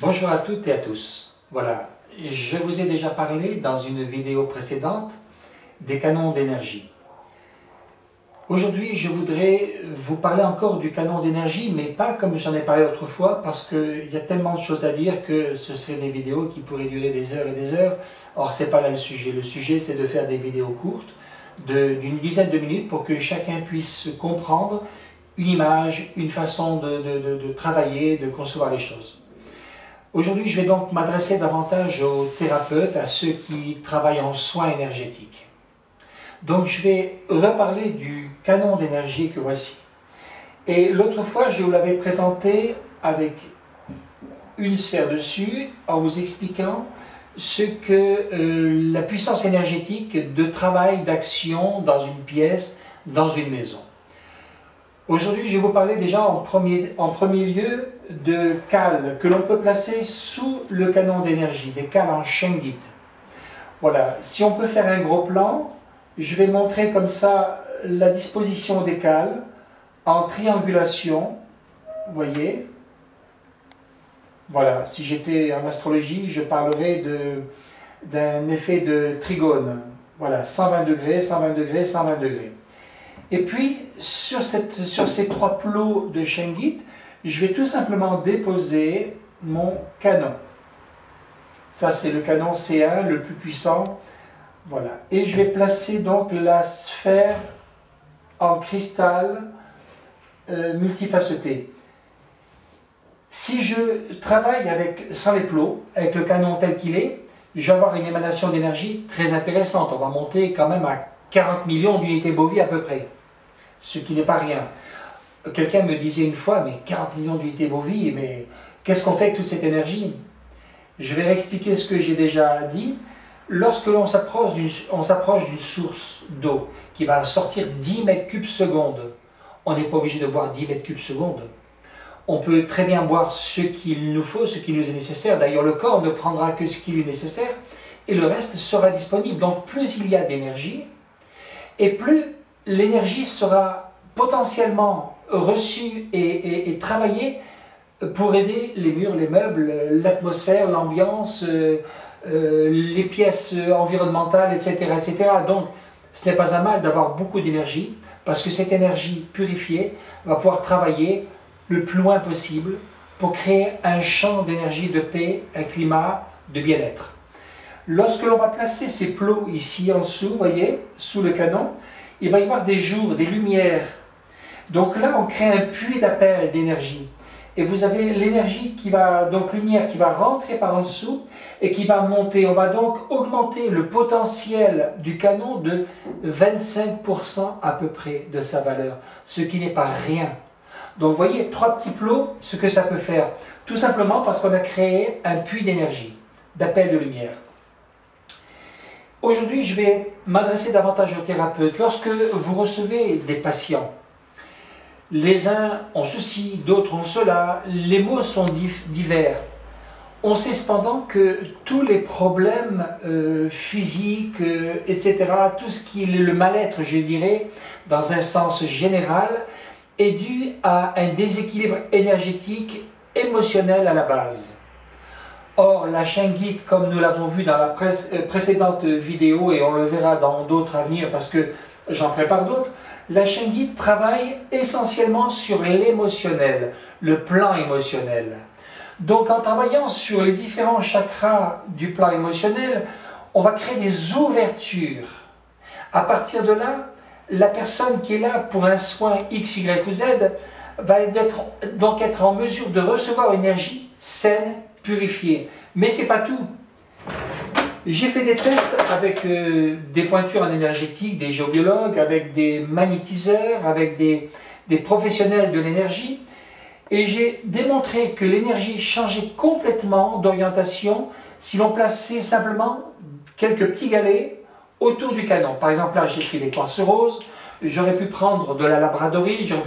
Bonjour à toutes et à tous. Voilà, je vous ai déjà parlé dans une vidéo précédente des canons d'énergie. Aujourd'hui, je voudrais vous parler encore du canon d'énergie, mais pas comme j'en ai parlé autrefois, parce qu'il y a tellement de choses à dire que ce seraient des vidéos qui pourraient durer des heures et des heures. Or, ce n'est pas là le sujet. Le sujet, c'est de faire des vidéos courtes, d'une dizaine de minutes, pour que chacun puisse comprendre une image, une façon de travailler, de concevoir les choses. Aujourd'hui, je vais donc m'adresser davantage aux thérapeutes, à ceux qui travaillent en soins énergétiques. Donc, je vais reparler du canon d'énergie que voici. Et l'autre fois, je vous l'avais présenté avec une sphère dessus, en vous expliquant ce que la puissance énergétique de travail, d'action dans une pièce, dans une maison. Aujourd'hui, je vais vous parler déjà en premier lieu de cales que l'on peut placer sous le canon d'énergie, des cales en Shengit. Voilà, si on peut faire un gros plan, je vais montrer comme ça la disposition des cales en triangulation, vous voyez. Voilà, si j'étais en astrologie, je parlerais d'un effet de trigone. Voilà, 120 degrés, 120 degrés, 120 degrés. Et puis, sur ces trois plots de Shengit, je vais tout simplement déposer mon canon. Ça, c'est le canon C1, le plus puissant. Voilà. Et je vais placer donc la sphère en cristal multifaceté. Si je travaille sans les plots, avec le canon tel qu'il est, je vais avoir une émanation d'énergie très intéressante. On va monter quand même à 40 millions d'unités bovies à peu près, ce qui n'est pas rien. Quelqu'un me disait une fois, mais 40 millions d'unités bovies, mais qu'est-ce qu'on fait avec toute cette énergie? Je vais réexpliquer ce que j'ai déjà dit. Lorsque l'on s'approche d'une source d'eau qui va sortir 10 mètres cubes seconde, on n'est pas obligé de boire 10 mètres cubes seconde. On peut très bien boire ce qu'il nous faut, ce qui nous est nécessaire. D'ailleurs, le corps ne prendra que ce qui lui est nécessaire et le reste sera disponible. Donc, plus il y a d'énergie, et plus l'énergie sera potentiellement reçue et travaillée pour aider les murs, les meubles, l'atmosphère, l'ambiance, les pièces environnementales, etc., etc. Donc, ce n'est pas un mal d'avoir beaucoup d'énergie, parce que cette énergie purifiée va pouvoir travailler le plus loin possible pour créer un champ d'énergie de paix, un climat de bien-être. Lorsque l'on va placer ces plots ici en dessous, vous voyez, sous le canon, il va y avoir des jours, des lumières. Donc là, on crée un puits d'appel d'énergie. Et vous avez l'énergie lumière qui va rentrer par en dessous et qui va monter. On va donc augmenter le potentiel du canon de 25% à peu près de sa valeur, ce qui n'est pas rien. Donc vous voyez, trois petits plots, ce que ça peut faire. Tout simplement parce qu'on a créé un puits d'énergie, d'appel de lumière. Aujourd'hui, je vais m'adresser davantage aux thérapeutes. Lorsque vous recevez des patients, les uns ont ceci, d'autres ont cela, les mots sont divers. On sait cependant que tous les problèmes physiques, etc., tout ce qui est le mal-être, je dirais, dans un sens général, est dû à un déséquilibre énergétique, émotionnel à la base. Or, la Shengit, comme nous l'avons vu dans la précédente vidéo, et on le verra dans d'autres à venir parce que j'en prépare d'autres, la Shengit travaille essentiellement sur l'émotionnel, le plan émotionnel. Donc, en travaillant sur les différents chakras du plan émotionnel, on va créer des ouvertures. À partir de là, la personne qui est là pour un soin X, Y ou Z va donc être en mesure de recevoir une énergie saine, purifiée. Mais ce n'est pas tout. J'ai fait des tests avec des pointures en énergétique, des géobiologues, avec des magnétiseurs, avec des professionnels de l'énergie, et j'ai démontré que l'énergie changeait complètement d'orientation si l'on plaçait simplement quelques petits galets autour du canon. Par exemple, là, j'ai pris des quartz roses, j'aurais pu prendre de la labradorite, j'aurais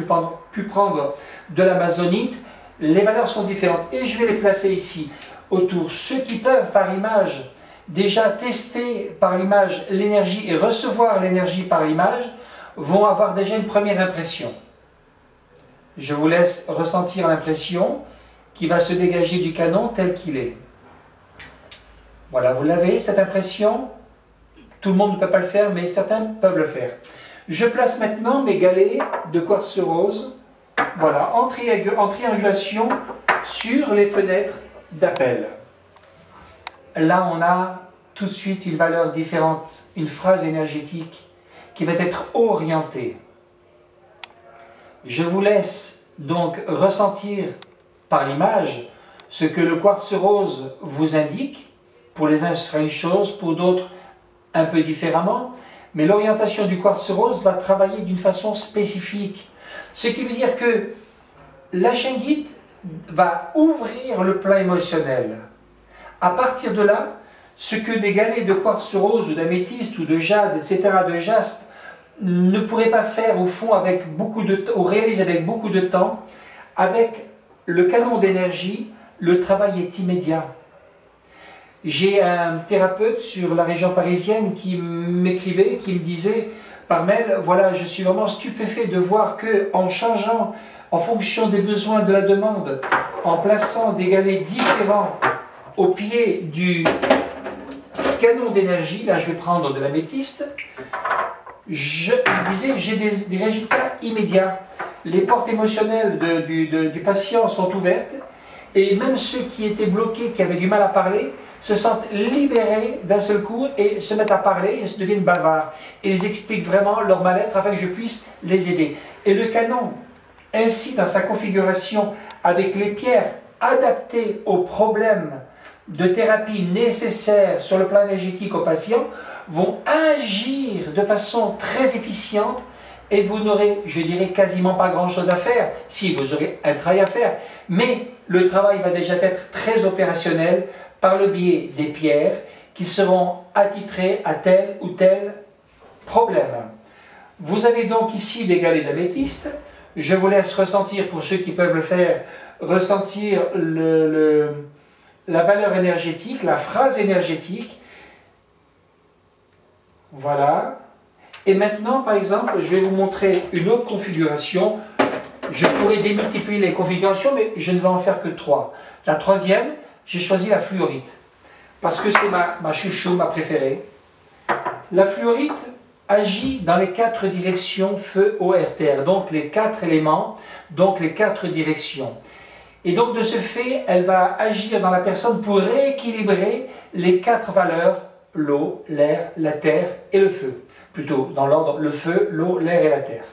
pu prendre de l'amazonite. Les valeurs sont différentes et je vais les placer ici, autour. Ceux qui peuvent, par image, déjà tester par l'image l'énergie et recevoir l'énergie par l'image, vont avoir déjà une première impression. Je vous laisse ressentir l'impression qui va se dégager du canon tel qu'il est. Voilà, vous l'avez, cette impression. Tout le monde ne peut pas le faire, mais certains peuvent le faire. Je place maintenant mes galets de quartz rose, voilà, en triangulation sur les fenêtres d'appel. Là, on a tout de suite une valeur différente, une phrase énergétique qui va être orientée. Je vous laisse donc ressentir par l'image ce que le quartz rose vous indique. Pour les uns, ce sera une chose, pour d'autres, un peu différemment. Mais l'orientation du quartz rose va travailler d'une façon spécifique. Ce qui veut dire que la chaîne guide va ouvrir le plan émotionnel. À partir de là, ce que des galets de quartz rose ou d'améthyste ou de jade, etc., de jaspe, ne pourraient pas faire au fond avec beaucoup de temps, ou réaliser avec beaucoup de temps, avec le canon d'énergie, le travail est immédiat. J'ai un thérapeute sur la région parisienne qui m'écrivait, qui me disait par mail, voilà, je suis vraiment stupéfait de voir que en changeant en fonction des besoins de la demande, en plaçant des galets différents au pied du canon d'énergie, là je vais prendre de l'améthyste, il disait, j'ai des résultats immédiats. Les portes émotionnelles du patient sont ouvertes et même ceux qui étaient bloqués, qui avaient du mal à parler, se sentent libérés d'un seul coup et se mettent à parler et se deviennent bavards. Et ils expliquent vraiment leur mal-être afin que je puisse les aider. Et le canon, ainsi dans sa configuration, avec les pierres adaptées aux problèmes de thérapie nécessaires sur le plan énergétique aux patients, vont agir de façon très efficiente et vous n'aurez, je dirais, quasiment pas grand-chose à faire. Si, vous aurez un travail à faire, mais le travail va déjà être très opérationnel par le biais des pierres qui seront attitrées à tel ou tel problème. Vous avez donc ici des galets d'améthyste. Je vous laisse ressentir, pour ceux qui peuvent le faire, ressentir la valeur énergétique, la phrase énergétique. Voilà. Et maintenant, par exemple, je vais vous montrer une autre configuration. Je pourrais démultiplier les configurations, mais je ne vais en faire que 3. La troisième, j'ai choisi la fluorite, parce que c'est ma chouchou, ma préférée. La fluorite agit dans les 4 directions feu, eau, air, terre, donc les 4 éléments, donc les 4 directions. Et donc de ce fait, elle va agir dans la personne pour rééquilibrer les 4 valeurs, l'eau, l'air, la terre et le feu. Plutôt dans l'ordre, le feu, l'eau, l'air et la terre.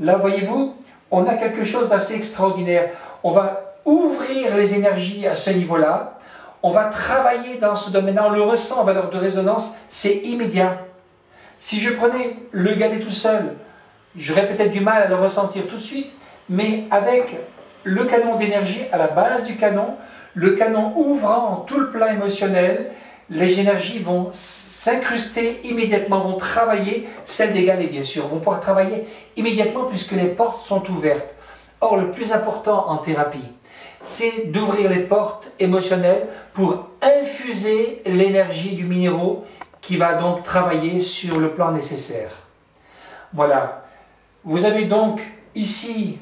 Là, voyez-vous, on a quelque chose d'assez extraordinaire. On va ouvrir les énergies à ce niveau-là. On va travailler dans ce domaine-là. On le ressent en valeur de résonance, c'est immédiat. Si je prenais le galet tout seul, j'aurais peut-être du mal à le ressentir tout de suite, mais avec le canon d'énergie à la base du canon, le canon ouvrant tout le plan émotionnel, les énergies vont s'incruster immédiatement, vont travailler, celles des galets bien sûr, vont pouvoir travailler immédiatement puisque les portes sont ouvertes. Or, le plus important en thérapie, c'est d'ouvrir les portes émotionnelles pour infuser l'énergie du minéraux qui va donc travailler sur le plan nécessaire. Voilà. Vous avez donc ici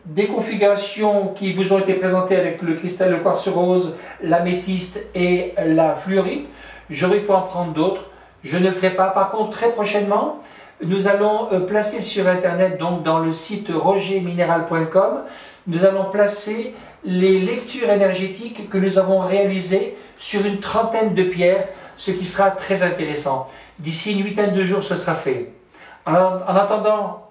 des configurations qui vous ont été présentées avec le cristal, le quartz rose, l'améthyste et la fluorite. J'aurais pu en prendre d'autres, je ne le ferai pas. Par contre, très prochainement, nous allons placer sur Internet, donc dans le site rogermineral.com, nous allons placer les lectures énergétiques que nous avons réalisées sur une trentaine de pierres, ce qui sera très intéressant. D'ici une huitaine de jours, ce sera fait. En attendant,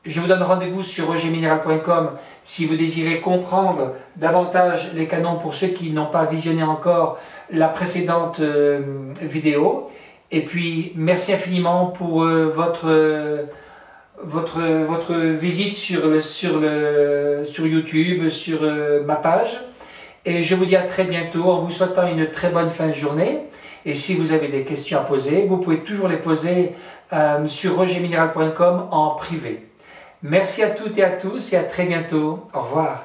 je vous donne rendez-vous sur rogermineral.com si vous désirez comprendre davantage les canons pour ceux qui n'ont pas visionné encore la précédente vidéo. Et puis, merci infiniment pour votre visite sur YouTube, sur ma page. Et je vous dis à très bientôt en vous souhaitant une très bonne fin de journée. Et si vous avez des questions à poser, vous pouvez toujours les poser sur rogermineral.com en privé. Merci à toutes et à tous et à très bientôt. Au revoir.